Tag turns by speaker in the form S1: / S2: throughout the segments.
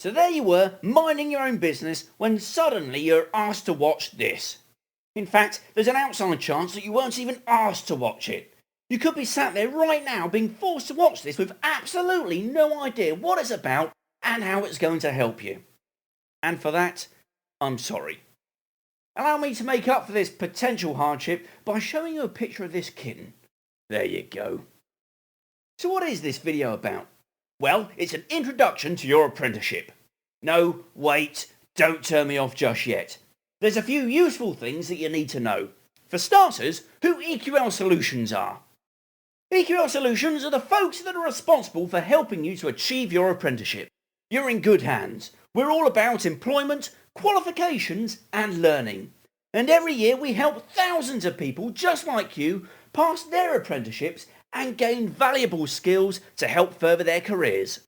S1: So there you were, minding your own business, when suddenly you're asked to watch this. In fact, there's an outside chance that you weren't even asked to watch it. You could be sat there right now being forced to watch this with absolutely no idea what it's about and how it's going to help you. And for that, I'm sorry. Allow me to make up for this potential hardship by showing you a picture of this kitten. There you go. So what is this video about? Well, it's an introduction to your apprenticeship. No, wait, don't turn me off just yet. There's a few useful things that you need to know. For starters, who EQL Solutions are. EQL Solutions are the folks that are responsible for helping you to achieve your apprenticeship. You're in good hands. We're all about employment, qualifications and learning. And every year we help thousands of people just like you pass their apprenticeships and gain valuable skills to help further their careers.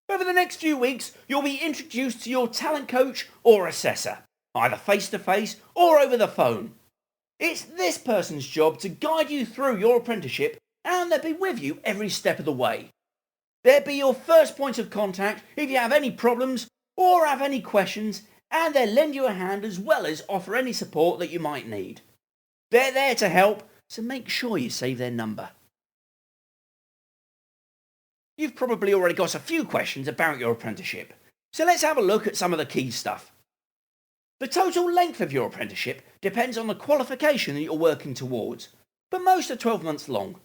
S1: Over the next few weeks, you'll be introduced to your talent coach or assessor, either face-to-face or over the phone. It's this person's job to guide you through your apprenticeship, and they'll be with you every step of the way. They'll be your first point of contact if you have any problems or have any questions, and they'll lend you a hand as well as offer any support that you might need. They're there to help, so make sure you save their number. You've probably already got a few questions about your apprenticeship, so let's have a look at some of the key stuff. The total length of your apprenticeship depends on the qualification that you're working towards, but most are 12 months long.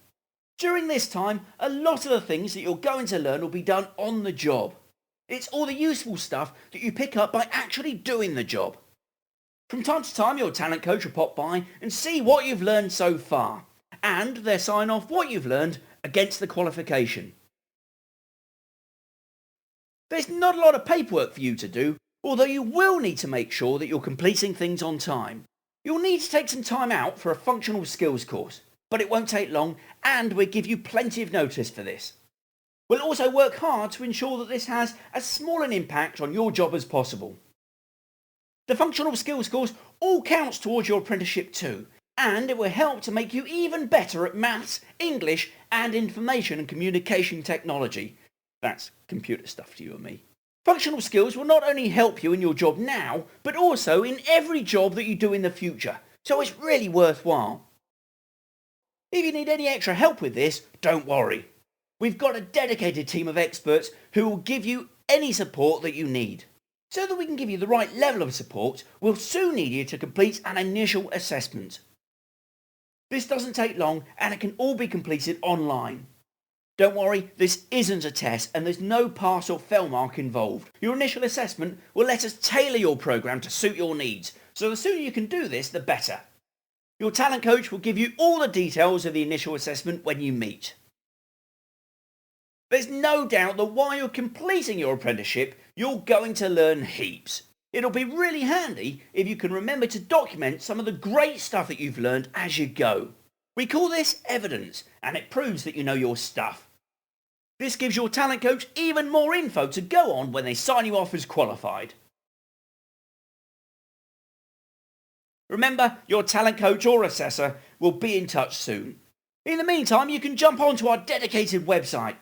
S1: During this time, a lot of the things that you're going to learn will be done on the job. It's all the useful stuff that you pick up by actually doing the job. From time to time, your talent coach will pop by and see what you've learned so far, and they'll sign off what you've learned against the qualification. There's not a lot of paperwork for you to do, although you will need to make sure that you're completing things on time. You'll need to take some time out for a functional skills course, but it won't take long and we'll give you plenty of notice for this. We'll also work hard to ensure that this has as small an impact on your job as possible. The functional skills course all counts towards your apprenticeship too, and it will help to make you even better at maths, English and information and communication technology. That's computer stuff to you and me. Functional skills will not only help you in your job now, but also in every job that you do in the future, so it's really worthwhile. If you need any extra help with this, don't worry. We've got a dedicated team of experts who will give you any support that you need. So that we can give you the right level of support, we'll soon need you to complete an initial assessment. This doesn't take long and it can all be completed online. Don't worry, this isn't a test and there's no pass or fail mark involved. Your initial assessment will let us tailor your program to suit your needs, so the sooner you can do this, the better. Your talent coach will give you all the details of the initial assessment when you meet. There's no doubt that while you're completing your apprenticeship, you're going to learn heaps. It'll be really handy if you can remember to document some of the great stuff that you've learned as you go. We call this evidence, and it proves that you know your stuff. This gives your talent coach even more info to go on when they sign you off as qualified. Remember, your talent coach or assessor will be in touch soon. In the meantime, you can jump onto our dedicated website.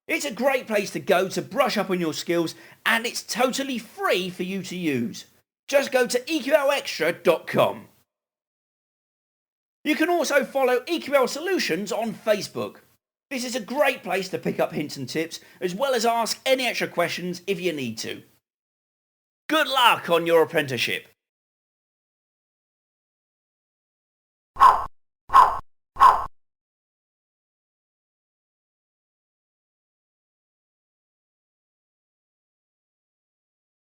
S1: It's a great place to go to brush up on your skills, and it's totally free for you to use. Just go to eqlextra.com. You can also follow EQL Solutions on Facebook. This is a great place to pick up hints and tips, as well as ask any extra questions if you need to. Good luck on your apprenticeship.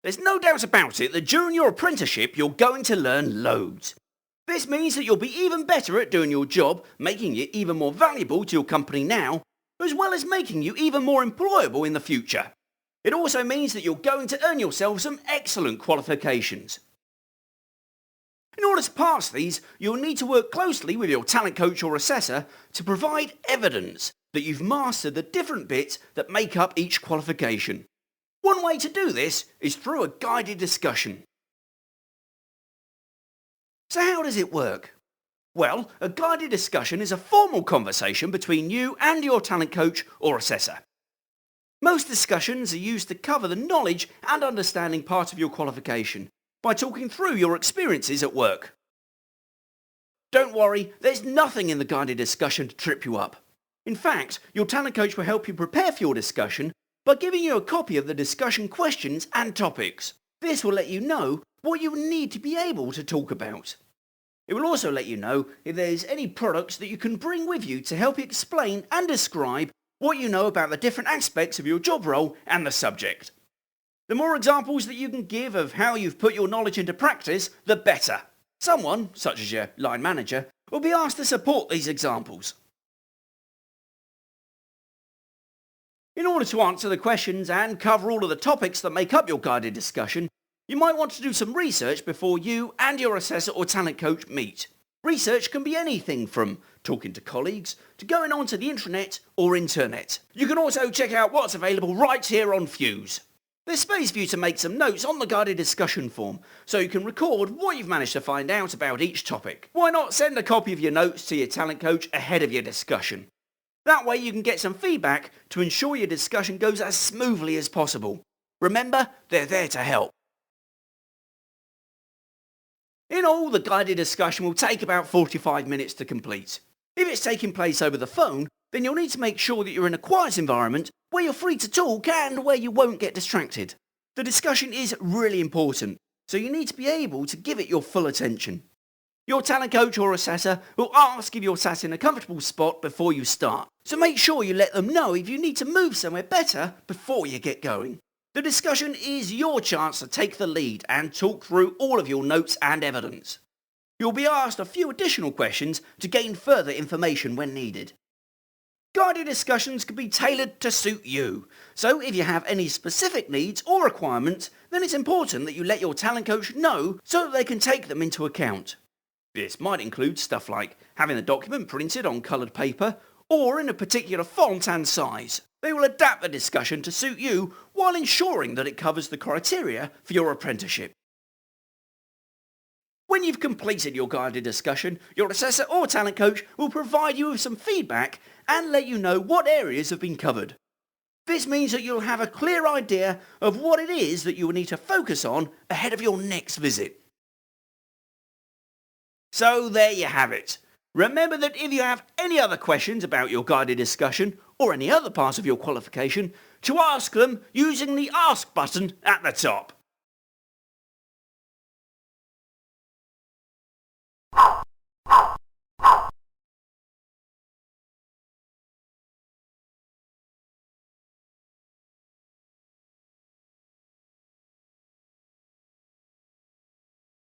S1: There's no doubt about it that during your apprenticeship you're going to learn loads. This means that you'll be even better at doing your job, making you even more valuable to your company now, as well as making you even more employable in the future. It also means that you're going to earn yourself some excellent qualifications. In order to pass these, you'll need to work closely with your talent coach or assessor to provide evidence that you've mastered the different bits that make up each qualification. One way to do this is through a guided discussion. So how does it work? Well, a guided discussion is a formal conversation between you and your talent coach or assessor. Most discussions are used to cover the knowledge and understanding part of your qualification by talking through your experiences at work. Don't worry, there's nothing in the guided discussion to trip you up. In fact, your talent coach will help you prepare for your discussion by giving you a copy of the discussion questions and topics. This will let you know what you need to be able to talk about. It will also let you know if there's any products that you can bring with you to help you explain and describe what you know about the different aspects of your job role and the subject. The more examples that you can give of how you've put your knowledge into practice, the better. Someone, such as your line manager, will be asked to support these examples. In order to answer the questions and cover all of the topics that make up your guided discussion, you might want to do some research before you and your assessor or talent coach meet. Research can be anything from talking to colleagues to going onto the intranet or internet. You can also check out what's available right here on Fuse. There's space for you to make some notes on the guided discussion form, so you can record what you've managed to find out about each topic. Why not send a copy of your notes to your talent coach ahead of your discussion? That way you can get some feedback to ensure your discussion goes as smoothly as possible. Remember, they're there to help. In all, the guided discussion will take about 45 minutes to complete. If it's taking place over the phone, then you'll need to make sure that you're in a quiet environment where you're free to talk and where you won't get distracted. The discussion is really important, so you need to be able to give it your full attention. Your talent coach or assessor will ask if you're sat in a comfortable spot before you start, so make sure you let them know if you need to move somewhere better before you get going. The discussion is your chance to take the lead and talk through all of your notes and evidence. You'll be asked a few additional questions to gain further information when needed. Guided discussions can be tailored to suit you, so if you have any specific needs or requirements, then it's important that you let your talent coach know so that they can take them into account. This might include stuff like having the document printed on coloured paper or in a particular font and size. They will adapt the discussion to suit you while ensuring that it covers the criteria for your apprenticeship. When you've completed your guided discussion, your assessor or talent coach will provide you with some feedback and let you know what areas have been covered. This means that you'll have a clear idea of what it is that you will need to focus on ahead of your next visit. So there you have it. Remember that if you have any other questions about your guided discussion or any other part of your qualification, to ask them using the Ask button at the top.